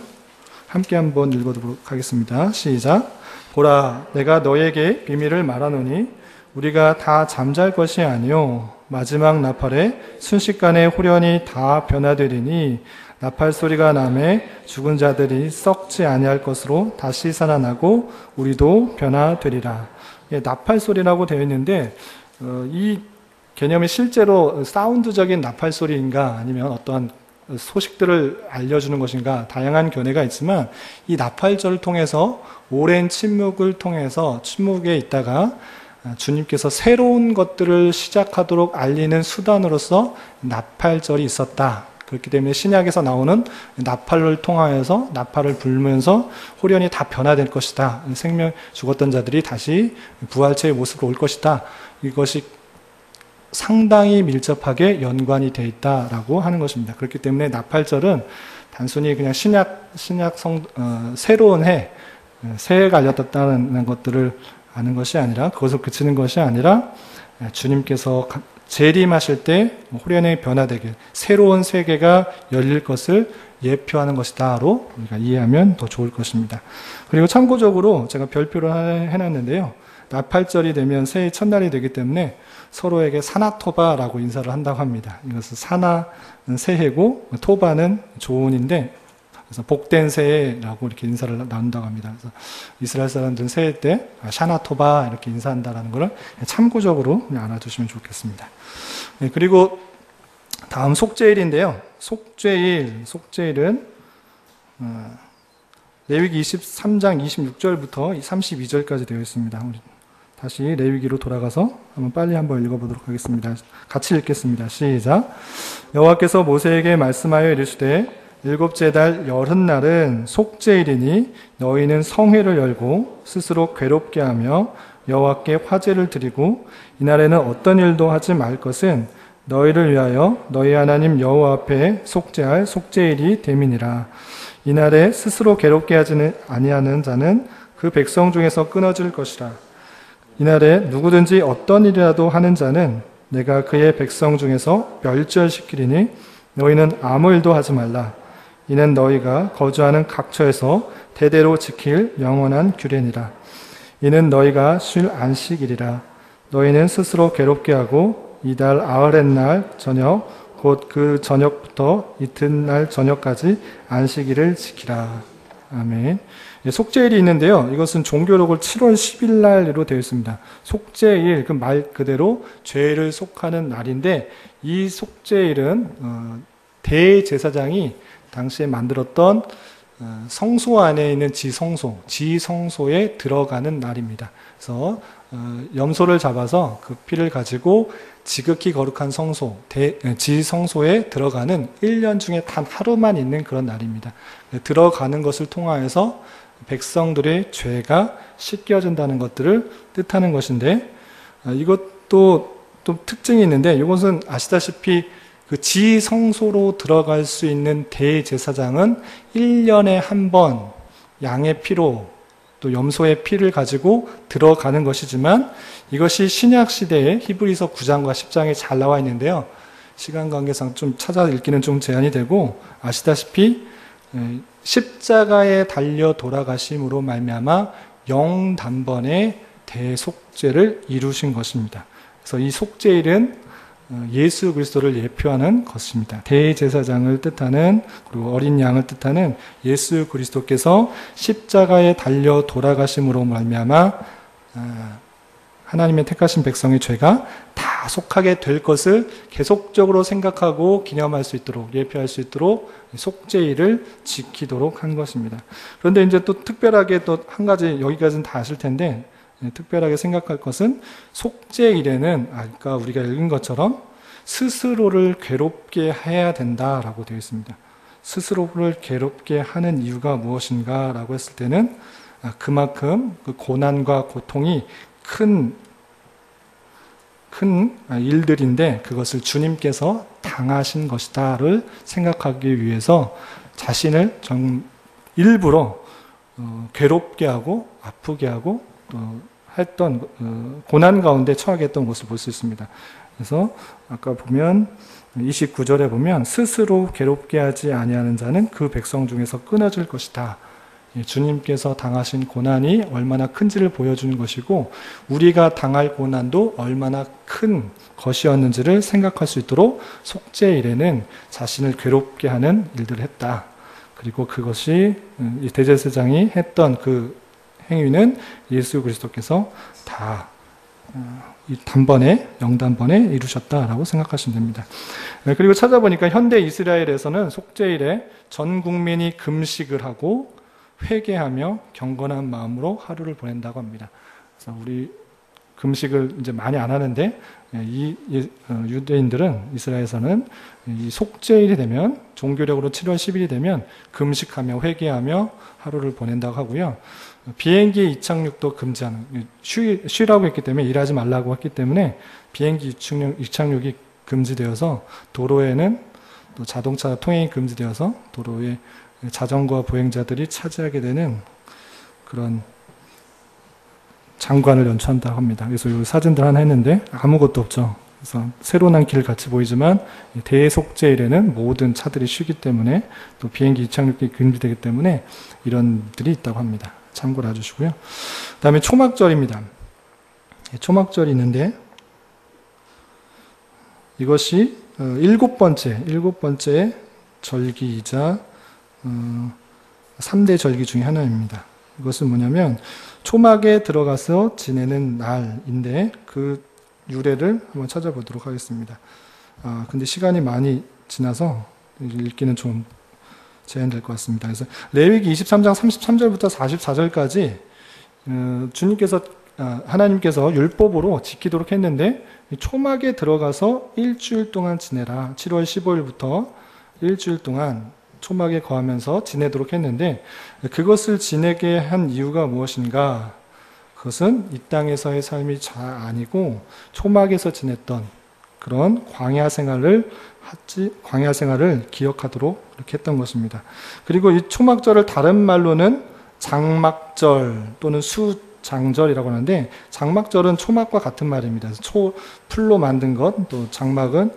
함께 한번 읽어보도록 하겠습니다. 시작. 보라, 내가 너에게 비밀을 말하노니 우리가 다 잠잘 것이 아니요 마지막 나팔에 순식간에 호련히 다 변화되리니 나팔 소리가 나매 죽은 자들이 썩지 아니할 것으로 다시 살아나고 우리도 변화되리라. 나팔 소리라고 되어 있는데 이 개념이 실제로 사운드적인 나팔 소리인가 아니면 어떠한 소식들을 알려주는 것인가 다양한 견해가 있지만 이 나팔절을 통해서 오랜 침묵을 통해서 침묵에 있다가 주님께서 새로운 것들을 시작하도록 알리는 수단으로서 나팔절이 있었다. 그렇기 때문에 신약에서 나오는 나팔을 통하여서 나팔을 불면서 호련히 다 변화될 것이다. 죽었던 자들이 다시 부활체의 모습으로 올 것이다. 이것이 상당히 밀접하게 연관이 되어 있다라고 하는 것입니다. 그렇기 때문에 나팔절은 단순히 그냥 새로운 새해가 알렸다는 것들을 아는 것이 아니라 그것을 그치는 것이 아니라 주님께서 재림하실 때 호련히 변화되게 새로운 세계가 열릴 것을 예표하는 것이다로 우리가 이해하면 더 좋을 것입니다. 그리고 참고적으로 제가 별표를 해놨는데요. 나팔절이 되면 새해 첫날이 되기 때문에 서로에게 사나토바라고 인사를 한다고 합니다. 이것은 사나는 새해고 토바는 조언인데 그래서 복된 새해라고 이렇게 인사를 나눈다고 합니다. 그래서 이스라엘 사람들은 새해 때 샤나토바 이렇게 인사한다라는 것을 참고적으로 알아두시면 좋겠습니다. 그리고 다음 속죄일인데요. 속죄일은 레위기 23장 26절부터 32절까지 되어 있습니다. 우리 다시 레위기로 돌아가서 빨리 한번 읽어보도록 하겠습니다. 같이 읽겠습니다. 시작. 여호와께서 모세에게 말씀하여 이르시되 일곱째 달 열흔날은 속죄일이니 너희는 성회를 열고 스스로 괴롭게 하며 여호와께 화제를 드리고 이날에는 어떤 일도 하지 말 것은 너희를 위하여 너희 하나님 여호와 앞에 속죄할 속죄일이 됨이니라. 이날에 스스로 괴롭게 하지 아니하는 자는 그 백성 중에서 끊어질 것이라. 이날에 누구든지 어떤 일이라도 하는 자는 내가 그의 백성 중에서 멸절시키리니 너희는 아무 일도 하지 말라. 이는 너희가 거주하는 각처에서 대대로 지킬 영원한 규례니라. 이는 너희가 쉴 안식일이라. 너희는 스스로 괴롭게 하고 이달 아흐렛날 저녁 곧 그 저녁부터 이튿날 저녁까지 안식일을 지키라. 아멘. 속죄일이 있는데요. 이것은 종교록을 7월 10일 날로 되어 있습니다. 속죄일, 그 말 그대로 죄를 속하는 날인데 이 속죄일은 대제사장이 당시에 만들었던 성소 안에 있는 지성소에 들어가는 날입니다. 그래서 염소를 잡아서 그 피를 가지고 지극히 거룩한 지성소에 들어가는 1년 중에 단 하루만 있는 그런 날입니다. 들어가는 것을 통하여서 백성들의 죄가 씻겨진다는 것들을 뜻하는 것인데 이것도 또 특징이 있는데 이것은 아시다시피 그 지성소로 들어갈 수 있는 대제사장은 1년에 한 번 양의 피로 또 염소의 피를 가지고 들어가는 것이지만 이것이 신약 시대에 히브리서 9장과 10장에 잘 나와 있는데요. 시간 관계상 좀 찾아 읽기는 좀 제한이 되고 아시다시피 십자가에 달려 돌아가심으로 말미암아 영단번의 대속죄를 이루신 것입니다. 그래서 이 속죄일은 예수 그리스도를 예표하는 것입니다. 대제사장을 뜻하는 그리고 어린 양을 뜻하는 예수 그리스도께서 십자가에 달려 돌아가심으로 말미암아 하나님의 택하신 백성의 죄가 다 속하게 될 것을 계속적으로 생각하고 기념할 수 있도록 예표할 수 있도록 속죄일을 지키도록 한 것입니다. 그런데 이제 또 특별하게 또 한 가지 여기까지는 다 아실 텐데 특별하게 생각할 것은 속죄일에는 아까 우리가 읽은 것처럼 스스로를 괴롭게 해야 된다라고 되어 있습니다. 스스로를 괴롭게 하는 이유가 무엇인가 라고 했을 때는 그만큼 그 고난과 고통이 큰 일들인데 그것을 주님께서 당하신 것이다를 생각하기 위해서 자신을 일부러 괴롭게 하고 아프게 하고 또 했던 고난 가운데 처하게 했던 것을 볼 수 있습니다. 그래서 아까 보면 29절에 보면 스스로 괴롭게 하지 아니하는 자는 그 백성 중에서 끊어질 것이다. 주님께서 당하신 고난이 얼마나 큰지를 보여주는 것이고 우리가 당할 고난도 얼마나 큰 것이었는지를 생각할 수 있도록 속죄일에는 자신을 괴롭게 하는 일들을 했다. 그리고 그것이 대제사장이 했던 그 행위는 예수 그리스도께서 다 이 단번에 영단번에 이루셨다라고 생각하시면 됩니다. 그리고 찾아보니까 현대 이스라엘에서는 속죄일에 전 국민이 금식을 하고 회개하며 경건한 마음으로 하루를 보낸다고 합니다. 그래서 우리 금식을 이제 많이 안 하는데 유대인들은 이스라엘에서는 이 속죄일이 되면 종교력으로 7월 10일이 되면 금식하며 회개하며 하루를 보낸다고 하고요. 비행기 이착륙도 금지하는 쉬라고 했기 때문에 일하지 말라고 했기 때문에 비행기 이착륙이 금지되어서 도로에는 또 자동차 통행이 금지되어서 도로에 자전거 보행자들이 차지하게 되는 그런 장관을 연출한다고 합니다. 그래서 이 사진들 하나 했는데 아무것도 없죠. 그래서 새로 난 길 같이 보이지만 대속죄일에는 모든 차들이 쉬기 때문에 또 비행기 이착륙이 금지되기 때문에 이런 일들이 있다고 합니다. 참고를 해주시고요. 그 다음에 초막절입니다. 초막절이 있는데 이것이 일곱 번째 절기이자 3대 절기 중에 하나입니다. 이것은 뭐냐면 초막에 들어가서 지내는 날인데 그 유래를 한번 찾아보도록 하겠습니다. 근데 시간이 많이 지나서 읽기는 좀 제한될 것 같습니다. 그래서 레위기 23장 33절부터 44절까지 하나님께서 율법으로 지키도록 했는데 초막에 들어가서 일주일 동안 지내라. 7월 15일부터 일주일 동안 초막에 거하면서 지내도록 했는데 그것을 지내게 한 이유가 무엇인가? 그것은 이 땅에서의 삶이 아니고 초막에서 지냈던 그런 광야 생활을 기억하도록 이렇게 했던 것입니다. 그리고 이 초막절을 다른 말로는 장막절 또는 수장절이라고 하는데 장막절은 초막과 같은 말입니다. 풀로 만든 것, 또 장막은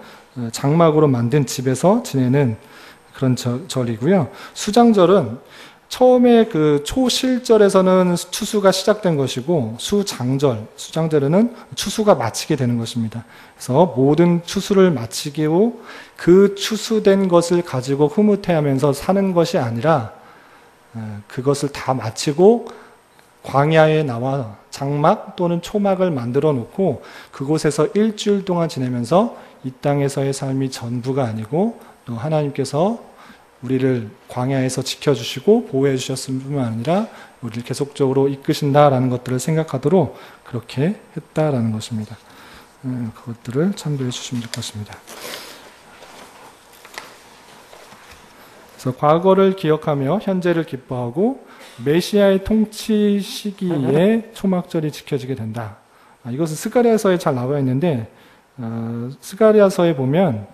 장막으로 만든 집에서 지내는 그런 절이고요. 수장절은 처음에 그 초실절에서는 추수가 시작된 것이고 수장절에는 추수가 마치게 되는 것입니다. 그래서 모든 추수를 마치고 그 추수된 것을 가지고 흐뭇해하면서 사는 것이 아니라 그것을 다 마치고 광야에 나와 장막 또는 초막을 만들어 놓고 그곳에서 일주일 동안 지내면서 이 땅에서의 삶이 전부가 아니고 또 하나님께서 우리를 광야에서 지켜주시고 보호해 주셨을 뿐만 아니라 우리를 계속적으로 이끄신다라는 것들을 생각하도록 그렇게 했다라는 것입니다. 그것들을 참고해 주시면 좋을 것 같습니다. 그래서 과거를 기억하며 현재를 기뻐하고 메시아의 통치 시기에 초막절이 지켜지게 된다. 이것은 스가랴서에 잘 나와 있는데 스가랴서에 보면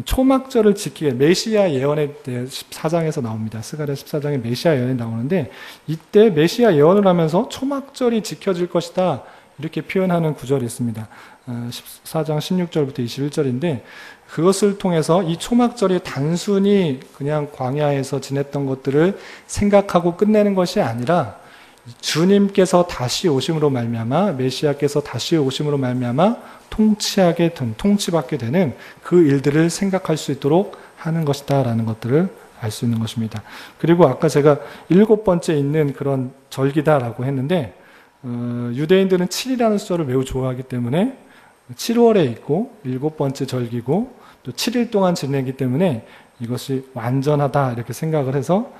초막절을 지키게, 메시아 예언에 대해 14장에서 나옵니다. 스가랴 14장에 메시아 예언이 나오는데, 이때 메시아 예언을 하면서 초막절이 지켜질 것이다, 이렇게 표현하는 구절이 있습니다. 14장 16절부터 21절인데, 그것을 통해서 이 초막절이 단순히 그냥 광야에서 지냈던 것들을 생각하고 끝내는 것이 아니라, 주님께서 다시 오심으로 말미암아, 메시아께서 다시 오심으로 말미암아 통치받게 되는 그 일들을 생각할 수 있도록 하는 것이다 라는 것들을 알 수 있는 것입니다. 그리고 아까 제가 7번째 있는 그런 절기다라고 했는데, 유대인들은 7이라는 숫자를 매우 좋아하기 때문에 7월에 있고 7번째 절기고 또 7일 동안 지내기 때문에 이것이 완전하다 이렇게 생각을 해서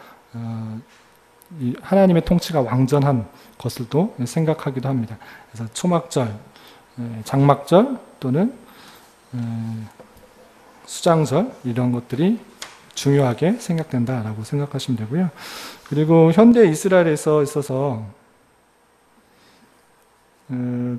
이 하나님의 통치가 완전한 것을도 생각하기도 합니다. 그래서 초막절, 장막절 또는 수장절 이런 것들이 중요하게 생각된다라고 생각하시면 되고요. 그리고 현대 이스라엘에서 있어서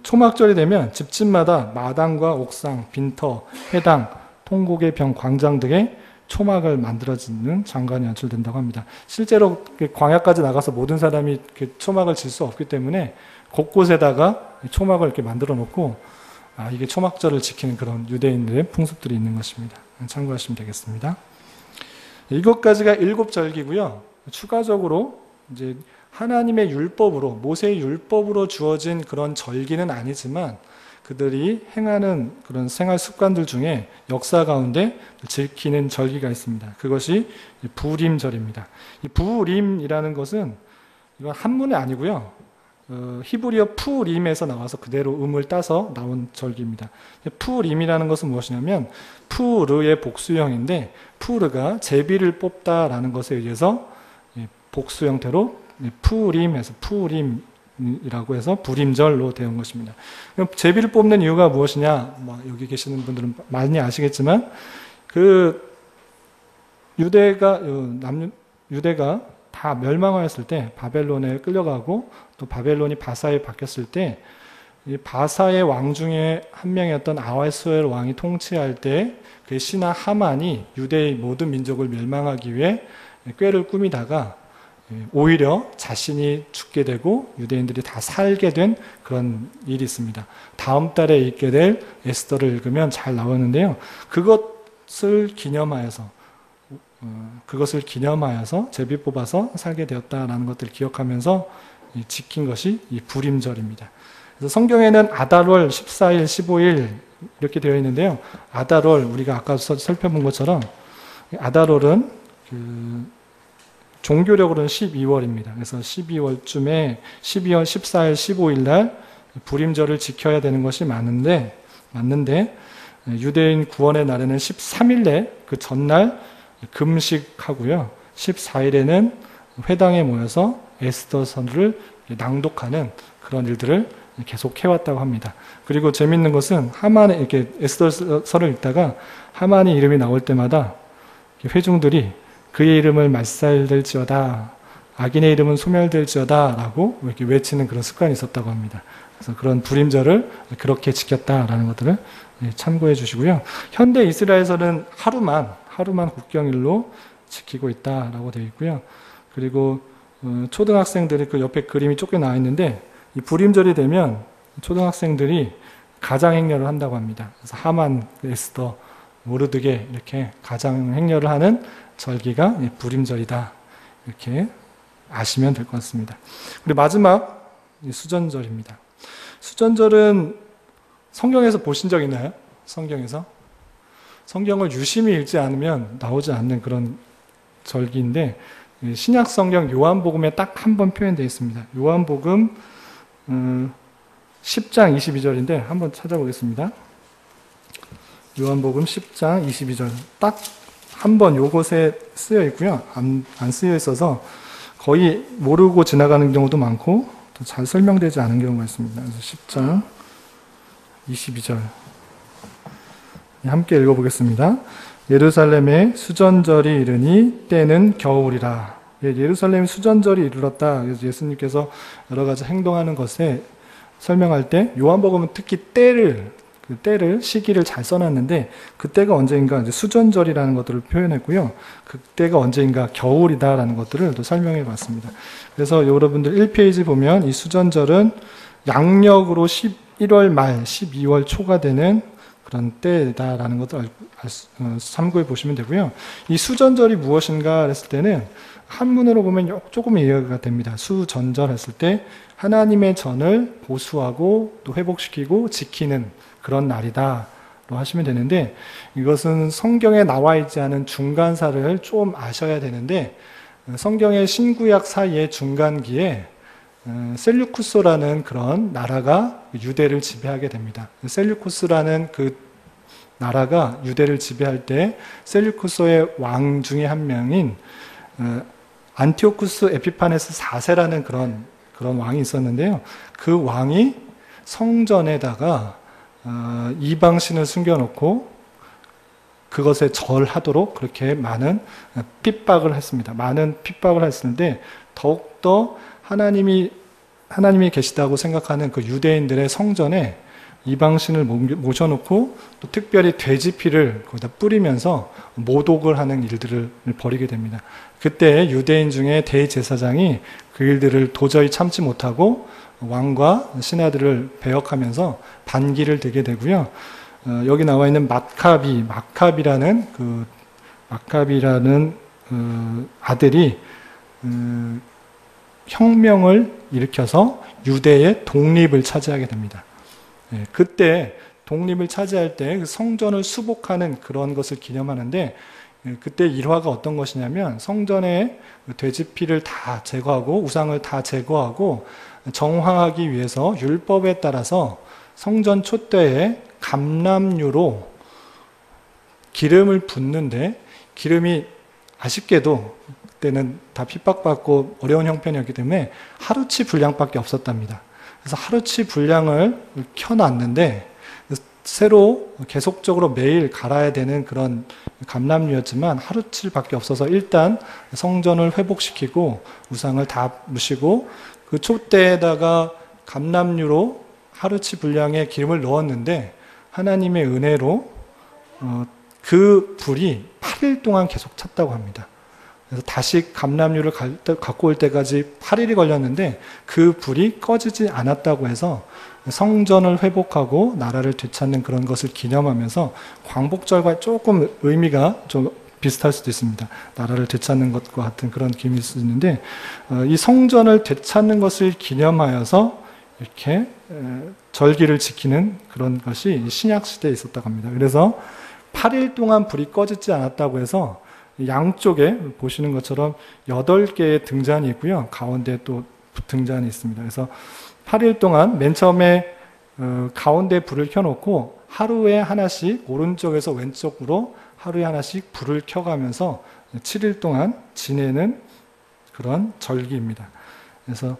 초막절이 되면 집집마다 마당과 옥상, 빈터, 회당, 통곡의 병, 광장 등의 초막을 만들어지는 장관이 연출된다고 합니다. 실제로 광야까지 나가서 모든 사람이 초막을 질 수 없기 때문에 곳곳에다가 초막을 이렇게 만들어 놓고, 이게 초막절을 지키는 그런 유대인들의 풍습들이 있는 것입니다. 참고하시면 되겠습니다. 이것까지가 7절기고요. 추가적으로 이제 하나님의 율법으로, 모세의 율법으로 주어진 그런 절기는 아니지만 그들이 행하는 그런 생활 습관들 중에 역사 가운데 지키는 절기가 있습니다. 그것이 부림절입니다. 이 부림이라는 것은 이건 한문이 아니고요. 히브리어 푸림에서 나와서 그대로 음을 따서 나온 절기입니다. 푸림이라는 것은 무엇이냐면 푸르의 복수형인데, 푸르가 제비를 뽑다라는 것에 의해서 복수 형태로 푸림에서 푸림이라고 해서 부림절로 되어 온 것입니다. 제비를 뽑는 이유가 무엇이냐? 여기 계시는 분들은 많이 아시겠지만, 유대가 다 멸망하였을 때, 바벨론에 끌려가고 또 바벨론이 바사에 바뀌었을 때, 이 바사의 왕 중에 한 명이었던 아하수에로 왕이 통치할 때 그 신하 하만이 유대의 모든 민족을 멸망하기 위해 꾀를 꾸미다가 오히려 자신이 죽게 되고 유대인들이 다 살게 된 그런 일이 있습니다. 다음 달에 읽게 될 에스더를 읽으면 잘 나오는데요. 그것을 기념하여서 제비 뽑아서 살게 되었다라는 것들을 기억하면서 지킨 것이 이 부림절입니다. 그래서 성경에는 아달월 14일, 15일 이렇게 되어 있는데요. 아달월, 우리가 아까 살펴본 것처럼 아달월은 종교력으로는 12월입니다. 그래서 12월쯤에 12월 14일, 15일 날 부림절을 지켜야 되는 것이 맞는데 유대인 구원의 날에는 13일에 그 전날 금식하고요. 14일에는 회당에 모여서 에스더서를 낭독하는 그런 일들을 계속 해왔다고 합니다. 그리고 재밌는 것은 하만의 이렇게 에스더서를 읽다가 하만의 이름이 나올 때마다 회중들이 그의 이름을 말살될지어다, 악인의 이름은 소멸될지어다 라고 이렇게 외치는 그런 습관이 있었다고 합니다. 그래서 그런 부림절을 그렇게 지켰다라는 것들을 참고해 주시고요. 현대 이스라엘에서는 하루만 국경일로 지키고 있다라고 되어 있고요. 그리고 초등학생들이 그 옆에 그림이 쫓겨 나와 있는데, 이 부림절이 되면 초등학생들이 가장 행렬을 한다고 합니다. 그래서 하만, 에스더, 모르드게 이렇게 가장 행렬을 하는 절기가 부림절이다, 이렇게 아시면 될 것 같습니다. 그리고 마지막 수전절입니다. 수전절은 성경에서 보신 적 있나요? 성경을 유심히 읽지 않으면 나오지 않는 그런 절기인데, 신약 성경 요한복음에 딱 한 번 표현되어 있습니다. 요한복음 10장 22절인데 한번 찾아보겠습니다. 요한복음 10장 22절 딱 한 번 요것에 쓰여 있고요. 안 쓰여 있어서 거의 모르고 지나가는 경우도 많고 또 잘 설명되지 않은 경우가 있습니다. 그래서 10장 22절 함께 읽어보겠습니다. 예루살렘에 수전절이 이르니 때는 겨울이라. 예루살렘 수전절이 이르렀다. 그래서 예수님께서 여러 가지 행동하는 것에 설명할 때 요한복음은 특히 때를 그 때를, 시기를 잘 써놨는데, 그때가 언제인가 이제 수전절이라는 것들을 표현했고요. 그때가 언제인가 겨울이다라는 것들을 또 설명해 봤습니다. 그래서 여러분들 1페이지 보면 이 수전절은 양력으로 11월 말, 12월 초가 되는 그런 때다라는 것을 참고해 보시면 되고요. 이 수전절이 무엇인가 했을 때는 한문으로 보면 조금 이해가 됩니다. 수전절 했을 때 하나님의 전을 보수하고 또 회복시키고 지키는 그런 날이다 로 하시면 되는데, 이것은 성경에 나와 있지 않은 중간사를 좀 아셔야 되는데, 성경의 신구약 사이의 중간기에 셀류쿠스라는 그런 나라가 유대를 지배하게 됩니다. 셀류쿠스라는 그 나라가 유대를 지배할 때 셀류쿠스의 왕 중에 한 명인 안티오쿠스 에피파네스 4세라는 그런 왕이 있었는데요. 그 왕이 성전에다가 이방신을 숨겨놓고 그것에 절하도록 그렇게 많은 핍박을 했습니다. 많은 핍박을 했는데, 더욱더 하나님이 계시다고 생각하는 그 유대인들의 성전에 이방신을 모셔놓고 또 특별히 돼지피를 거기다 뿌리면서 모독을 하는 일들을 벌이게 됩니다. 그때 유대인 중에 대제사장이 그 일들을 도저히 참지 못하고 왕과 신하들을 배역하면서 반기를 들게 되고요. 여기 나와 있는 마카비라는 아들이 혁명을 일으켜서 유대의 독립을 차지하게 됩니다. 그때 독립을 차지할 때 성전을 수복하는 그런 것을 기념하는데, 그때 일화가 어떤 것이냐면 성전에 돼지피를 다 제거하고 우상을 다 제거하고 정화하기 위해서 율법에 따라서 성전 촛대에 감람유로 기름을 붓는데, 기름이 아쉽게도 그때는 다 핍박받고 어려운 형편이었기 때문에 하루치 분량밖에 없었답니다. 그래서 하루치 분량을 켜놨는데 새로 계속적으로 매일 갈아야 되는 그런 감람유였지만 하루치밖에 없어서 일단 성전을 회복시키고 우상을 다 무시고 그 촛대에다가 감람유로 하루치 분량의 기름을 넣었는데, 하나님의 은혜로 그 불이 8일 동안 계속 찼다고 합니다. 그래서 다시 감람유를 갖고 올 때까지 8일이 걸렸는데 그 불이 꺼지지 않았다고 해서 성전을 회복하고 나라를 되찾는 그런 것을 기념하면서 광복절과 조금 의미가 좀 비슷할 수도 있습니다. 나라를 되찾는 것과 같은 그런 기능일 수 있는데, 이 성전을 되찾는 것을 기념하여서 이렇게 절기를 지키는 그런 것이 신약 시대에 있었다고 합니다. 그래서 8일 동안 불이 꺼지지 않았다고 해서 양쪽에 보시는 것처럼 8개의 등잔이 있고요. 가운데 또 등잔이 있습니다. 그래서 8일 동안 맨 처음에 가운데 불을 켜놓고 하루에 하나씩 오른쪽에서 왼쪽으로 하루에 하나씩 불을 켜가면서 7일 동안 지내는 그런 절기입니다. 그래서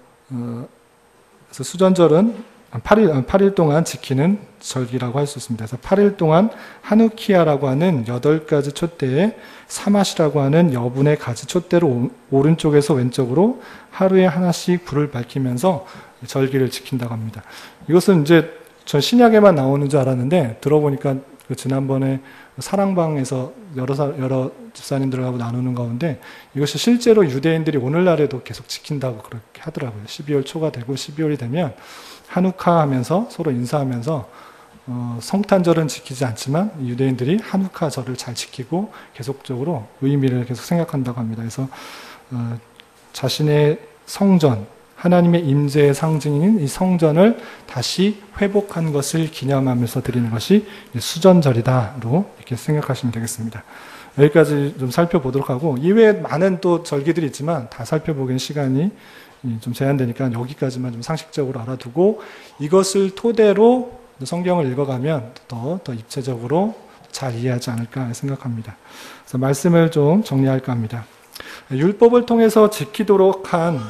수전절은 8일 동안 지키는 절기라고 할 수 있습니다. 그래서 8일 동안 하누키아라고 하는 8가지 촛대에 사맛이라고 하는 여분의 가지 촛대로 오른쪽에서 왼쪽으로 하루에 하나씩 불을 밝히면서 절기를 지킨다고 합니다. 이것은 이제 전 신약에만 나오는 줄 알았는데 들어보니까 지난번에 사랑방에서 여러 집사님들하고 나누는 가운데 이것이 실제로 유대인들이 오늘날에도 계속 지킨다고 그렇게 하더라고요. 12월 초가 되고 12월이 되면 한우카 하면서 서로 인사하면서 성탄절은 지키지 않지만 유대인들이 한우카절을 잘 지키고 계속적으로 의미를 계속 생각한다고 합니다. 그래서 자신의 성전, 하나님의 임재의 상징인 이 성전을 다시 회복한 것을 기념하면서 드리는 것이 수전절이다로 이렇게 생각하시면 되겠습니다. 여기까지 좀 살펴보도록 하고, 이외에 많은 또 절기들이 있지만 다 살펴보기엔 시간이 좀 제한되니까 여기까지만 좀 상식적으로 알아두고 이것을 토대로 성경을 읽어가면 더 입체적으로 잘 이해하지 않을까 생각합니다. 그래서 말씀을 좀 정리할까 합니다. 율법을 통해서 지키도록 한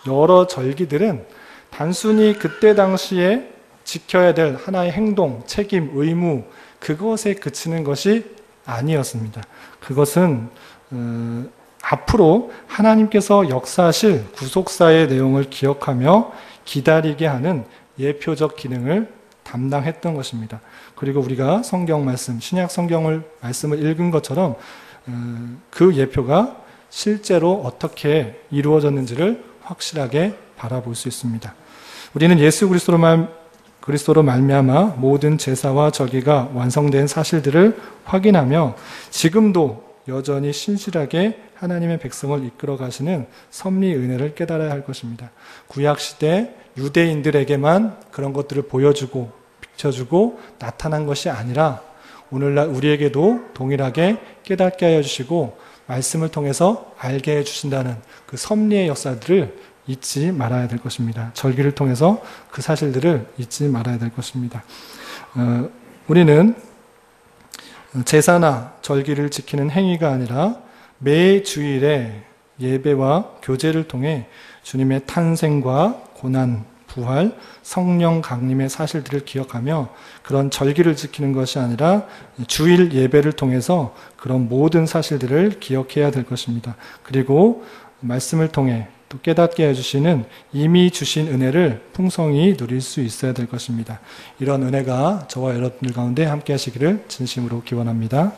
여러 절기들은 단순히 그때 당시에 지켜야 될 하나의 행동, 책임, 의무, 그것에 그치는 것이 아니었습니다. 그것은 앞으로 하나님께서 역사하실 구속사의 내용을 기억하며 기다리게 하는 예표적 기능을 담당했던 것입니다. 그리고 우리가 성경 말씀, 신약 말씀을 읽은 것처럼 그 예표가 실제로 어떻게 이루어졌는지를 확실하게 바라볼 수 있습니다. 우리는 예수 그리스도로 말미암아 모든 제사와 절기가 완성된 사실들을 확인하며 지금도 여전히 신실하게 하나님의 백성을 이끌어 가시는 섭리의 은혜를 깨달아야 할 것입니다. 구약시대 유대인들에게만 그런 것들을 보여주고 비춰주고 나타난 것이 아니라 오늘날 우리에게도 동일하게 깨닫게 하여 주시고 말씀을 통해서 알게 해주신다는 그 섭리의 역사들을 잊지 말아야 될 것입니다. 절기를 통해서 그 사실들을 잊지 말아야 될 것입니다. 우리는 제사나 절기를 지키는 행위가 아니라 매 주일에 예배와 교제를 통해 주님의 탄생과 고난, 부활, 성령 강림의 사실들을 기억하며 그런 절기를 지키는 것이 아니라 주일 예배를 통해서 그런 모든 사실들을 기억해야 될 것입니다. 그리고 말씀을 통해 또 깨닫게 해주시는 이미 주신 은혜를 풍성히 누릴 수 있어야 될 것입니다. 이런 은혜가 저와 여러분들 가운데 함께 하시기를 진심으로 기원합니다.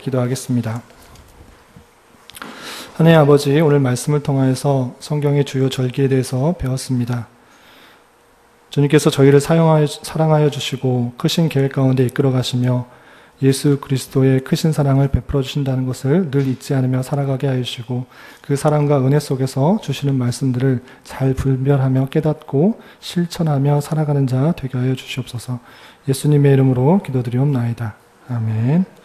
기도하겠습니다. 하나님 아버지, 오늘 말씀을 통하여서 성경의 주요 절기에 대해서 배웠습니다. 주님께서 저희를 사랑하여 주시고 크신 계획 가운데 이끌어 가시며 예수 그리스도의 크신 사랑을 베풀어 주신다는 것을 늘 잊지 않으며 살아가게 하여 주시고 그 사랑과 은혜 속에서 주시는 말씀들을 잘 분별하며 깨닫고 실천하며 살아가는 자 되게 하여 주시옵소서. 예수님의 이름으로 기도드리옵나이다. 아멘.